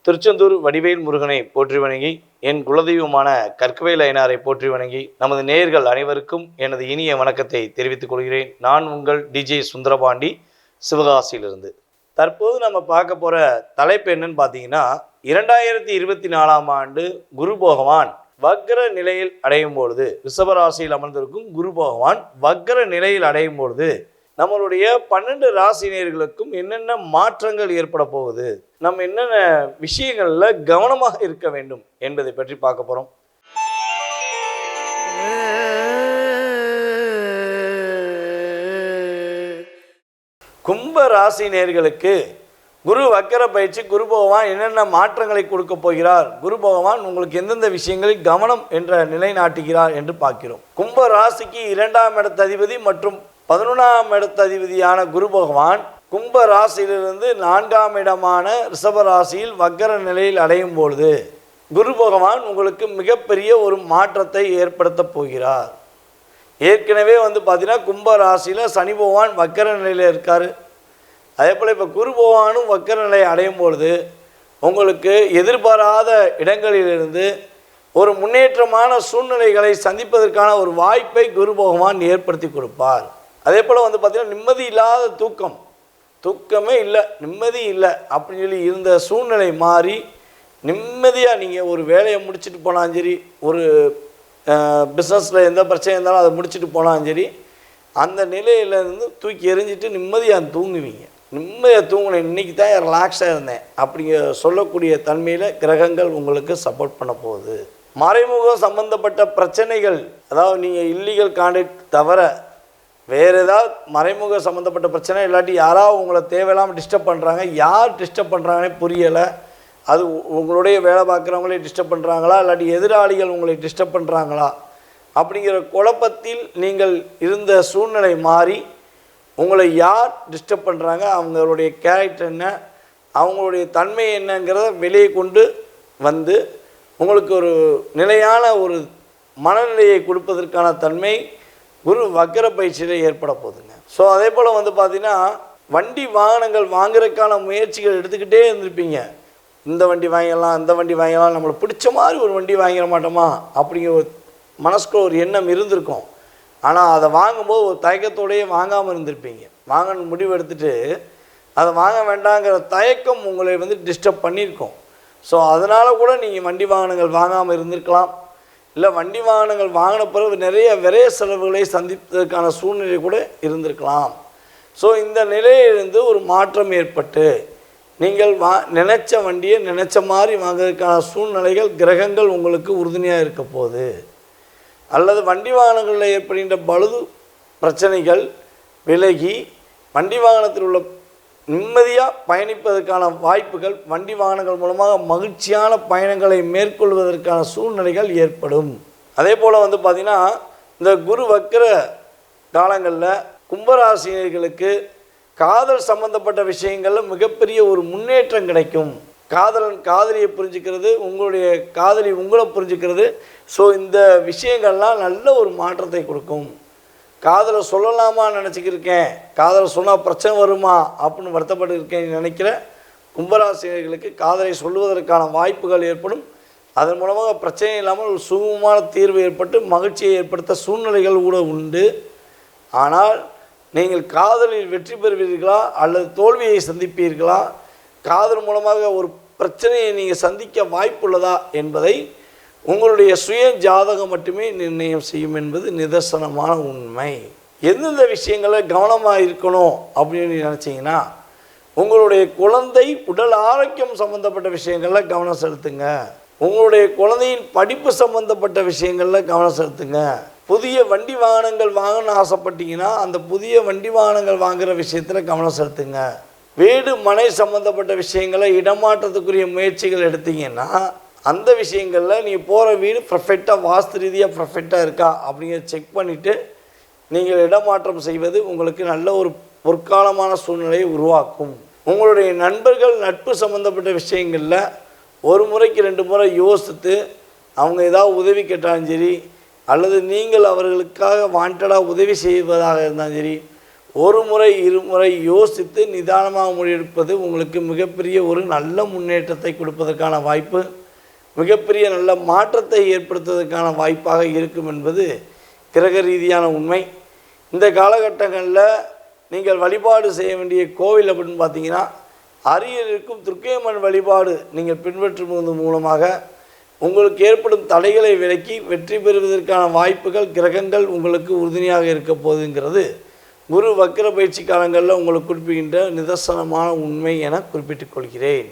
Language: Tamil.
திருச்செந்தூர் வடிவேல் முருகனை போற்றி வணங்கி, என் குலதெய்வமான கற்கவேல் ஐயனாரை போற்றி வணங்கி, நமது நேயர்கள் அனைவருக்கும் எனது இனிய வணக்கத்தை தெரிவித்துக் கொள்கிறேன். நான் உங்கள் டிஜே சுந்தரபாண்டி, சிவகாசியிலிருந்து. தற்போது நம்ம பார்க்க போகிற தலைப்பு என்னன்னு பார்த்தீங்கன்னா, 2024ஆம் ஆண்டு குரு பகவான் வக்ர நிலையில் அடையும் பொழுது, ரிஷபராசியில் அமர்ந்திருக்கும் குரு பகவான் வக்ர நிலையில் அடையும் பொழுது நம்மளுடைய 12 ராசினியர்களுக்கும் என்னென்ன மாற்றங்கள் ஏற்பட போகுது, நம்ம என்னென்ன விஷயங்கள்ல கவனமாக இருக்க வேண்டும் என்பதை பற்றி பார்க்க போறோம். கும்ப ராசினியர்களுக்கு குரு வக்கர பயிற்சி, குரு பகவான் என்னென்ன மாற்றங்களை கொடுக்க போகிறார், குரு பகவான் உங்களுக்கு எந்தெந்த விஷயங்களில் கவனம் என்ற நிலைநாட்டுகிறார் என்று பார்க்கிறோம். கும்ப ராசிக்கு 2ஆம் இடத்ததிபதி மற்றும் 11ஆம் இடத்ததிபதியான குரு பகவான் கும்ப ராசியிலிருந்து 4ஆம் இடமான ரிஷப ராசியில் வக்கர நிலையில் அடையும் பொழுது குரு பகவான் உங்களுக்கு மிகப்பெரிய ஒரு மாற்றத்தை ஏற்படுத்த போகிறார். ஏற்கனவே பார்த்தீங்கன்னா கும்ப ராசியில் சனி பகவான் வக்கர நிலையில் இருக்கார். அதே போல் இப்போ குரு பகவானும் வக்கர நிலையை அடையும் பொழுது உங்களுக்கு எதிர்பாராத இடங்களிலிருந்து ஒரு முன்னேற்றமான சூழ்நிலைகளை சந்திப்பதற்கான ஒரு வாய்ப்பை குரு பகவான் ஏற்படுத்தி கொடுப்பார். அதே போல் பார்த்தீங்கன்னா நிம்மதி இல்லாத தூக்கமே இல்லை, நிம்மதி இல்லை அப்படின்னு சொல்லி இருந்த சூழ்நிலை மாறி நிம்மதியாக நீங்கள் ஒரு வேலையை முடிச்சுட்டு போனாலும் சரி, ஒரு பிஸ்னஸில் எந்த பிரச்சனை இருந்தாலும் அதை முடிச்சுட்டு போனாலும் சரி, அந்த நிலையிலேருந்து தூக்கி எறிஞ்சிட்டு நிம்மதியாக தூங்குவீங்க. நிம்மதியாக தூங்கினேன், இன்றைக்கி தான் ரிலாக்ஸாக இருந்தேன் அப்படிங்கிற சொல்லக்கூடிய தன்மையில் கிரகங்கள் உங்களுக்கு சப்போர்ட் பண்ண போகுது. மறைமுகம் சம்பந்தப்பட்ட பிரச்சனைகள், அதாவது நீங்கள் இல்லீகல் கான்டாக்ட் தவிர வேறு ஏதாவது மறைமுக சம்மந்தப்பட்ட பிரச்சனை, இல்லாட்டி யாராவது உங்களை தேவையில்லாமல் டிஸ்டர்ப் பண்ணுறாங்க, யார் டிஸ்டர்ப் பண்ணுறாங்கன்னே புரியலை, அது உங்களுடைய வேலை பார்க்குறவங்களே டிஸ்டர்ப் பண்ணுறாங்களா, இல்லாட்டி எதிராளிகள் உங்களை டிஸ்டர்ப் பண்ணுறாங்களா அப்படிங்கிற குழப்பத்தில் நீங்கள் இருந்த சூழ்நிலை மாறி உங்களை யார் டிஸ்டர்ப் பண்ணுறாங்க, அவங்களுடைய கேரக்டர் என்ன, அவங்களுடைய தன்மை என்னங்கிறத வெளியே கொண்டு வந்து உங்களுக்கு ஒரு நிலையான ஒரு மனநிலையை கொடுப்பதற்கான தன்மை குரு வக்கர பயிற்சியில் ஏற்பட போகுதுங்க. ஸோ அதே போல் பார்த்தீங்கன்னா வண்டி வாகனங்கள் வாங்குறதுக்கான முயற்சிகள் எடுத்துக்கிட்டே இருந்திருப்பீங்க. இந்த வண்டி வாங்கிடலாம், அந்த வண்டி வாங்கிடலாம், நம்மளை பிடிச்ச மாதிரி ஒரு வண்டி வாங்கிட மாட்டோமா அப்படிங்கிற ஒரு மனசுக்குள்ள ஒரு எண்ணம் இருந்திருக்கும். ஆனால் அதை வாங்கும்போது ஒரு தயக்கத்தோடையே வாங்காமல் இருந்திருப்பீங்க. வாங்கணும் முடிவு எடுத்துகிட்டு அதை வாங்க வேண்டாங்கிற தயக்கம் உங்களை டிஸ்டர்ப் பண்ணியிருக்கோம். ஸோ அதனால் கூட நீங்கள் வண்டி வாகனங்கள் வாங்காமல் இருந்திருக்கலாம். இல்லை வண்டி வாகனங்கள் வாங்கின பிறகு நிறைய விரைய செலவுகளை சந்திப்பதற்கான சூழ்நிலை கூட இருந்திருக்கலாம். ஸோ இந்த நிலையிலிருந்து ஒரு மாற்றம் ஏற்பட்டு நீங்கள் நினச்ச வண்டியை நினச்ச மாதிரி வாங்குறதுக்கான சூழ்நிலைகள் கிரகங்கள் உங்களுக்கு உறுதுணையாக இருக்க போகுது. அல்லது வண்டி வாகனங்களில் ஏற்படுகின்ற பழுது பிரச்சனைகள் விலகி வண்டி வாகனத்தில் உள்ள நிம்மதியாக பயணிப்பதற்கான வாய்ப்புகள், வண்டி வாகனங்கள் மூலமாக மகிழ்ச்சியான பயணங்களை மேற்கொள்வதற்கான சூழ்நிலைகள் ஏற்படும். அதே போல் பார்த்திங்கன்னா இந்த குரு வக்கர காலங்களில் கும்பராசினியர்களுக்கு காதல் சம்பந்தப்பட்ட விஷயங்களில் மிகப்பெரிய ஒரு முன்னேற்றம் கிடைக்கும். காதலன் காதலியை புரிஞ்சுக்கிறது, உங்களுடைய காதலி உங்களை புரிஞ்சுக்கிறது. ஸோ இந்த விஷயங்கள்லாம் நல்ல ஒரு மாற்றத்தை கொடுக்கும். காதலை சொல்லலாமா நினச்சிக்கிருக்கேன், காதலை சொன்னால் பிரச்சனை வருமா அப்படின்னு வருத்தப்பட்டு இருக்கேன் நினைக்கிற கும்பராசினியர்களுக்கு காதலை சொல்லுவதற்கான வாய்ப்புகள் ஏற்படும். அதன் மூலமாக பிரச்சனை இல்லாமல் ஒரு சுகமான தீர்வு ஏற்பட்டு மகிழ்ச்சியை ஏற்படுத்த சூழ்நிலைகள் கூட உண்டு. ஆனால் நீங்கள் காதலில் வெற்றி பெறுவீர்களா அல்லது தோல்வியை சந்திப்பீர்களா, காதல் மூலமாக ஒரு பிரச்சனையை நீங்கள் சந்திக்க வாய்ப்புள்ளதா என்பதை உங்களுடைய சுய ஜாதகம் மட்டுமே நிர்ணயம் செய்யும் என்பது நிதர்சனமான உண்மை. எந்தெந்த விஷயங்களில் கவனமாக இருக்கணும் அப்படின்னு நினச்சிங்கன்னா, உங்களுடைய குழந்தை உடல் ஆரோக்கியம் சம்மந்தப்பட்ட விஷயங்களில் கவனம் செலுத்துங்க. உங்களுடைய குழந்தையின் படிப்பு சம்மந்தப்பட்ட விஷயங்களில் கவனம் செலுத்துங்க. புதிய வண்டி வாகனங்கள் வாங்கணும்னு ஆசைப்பட்டீங்கன்னா அந்த புதிய வண்டி வாகனங்கள் வாங்குகிற விஷயத்தில் கவனம் செலுத்துங்க. வீடு மனை சம்மந்தப்பட்ட விஷயங்களை இடமாற்றத்துக்குரிய முயற்சிகள் எடுத்தீங்கன்னா அந்த விஷயங்களில் நீங்கள் போகிற வீடு பர்ஃபெக்டாக வாஸ்து ரீதியாக பர்ஃபெக்டாக இருக்கா அப்படிங்கிறத செக் பண்ணிவிட்டு நீங்கள் இடமாற்றம் செய்வது உங்களுக்கு நல்ல ஒரு பொற்காலமான சூழ்நிலையை உருவாக்கும். உங்களுடைய நண்பர்கள் நட்பு சம்மந்தப்பட்ட விஷயங்களில் ஒரு முறைக்கு 2 முறை யோசித்து அவங்க ஏதாவது உதவி கேட்டாலும் சரி, அல்லது நீங்கள் அவர்களுக்காக வாண்டடாக உதவி செய்வதாக இருந்தாலும் சரி, ஒரு முறை இருமுறை யோசித்து நிதானமாக முடிவெடுப்பது உங்களுக்கு மிகப்பெரிய ஒரு நல்ல முன்னேற்றத்தை கொடுப்பதற்கான வாய்ப்பு, மிகப்பெரிய நல்ல மாற்றத்தை ஏற்படுத்துவதற்கான வாய்ப்பாக இருக்கும் என்பது கிரக ரீதியான உண்மை. இந்த காலகட்டங்களில் நீங்கள் வழிபாடு செய்ய வேண்டிய கோவில் அப்படின்னு பார்த்தீங்கன்னா, அருகில் இருக்கும் துர்க்கையம்மன் வழிபாடு நீங்கள் பின்பற்றுவது மூலமாக உங்களுக்கு ஏற்படும் தடைகளை விலக்கி வெற்றி பெறுவதற்கான வாய்ப்புகள் கிரகங்கள் உங்களுக்கு உறுதுணையாக இருக்க போகுதுங்கிறது குரு வக்கர பயிற்சி காலங்களில் உங்களுக்கு குறிப்பிடுகின்ற நிதர்சனமான உண்மை என குறிப்பிட்டுக் கொள்கிறேன்.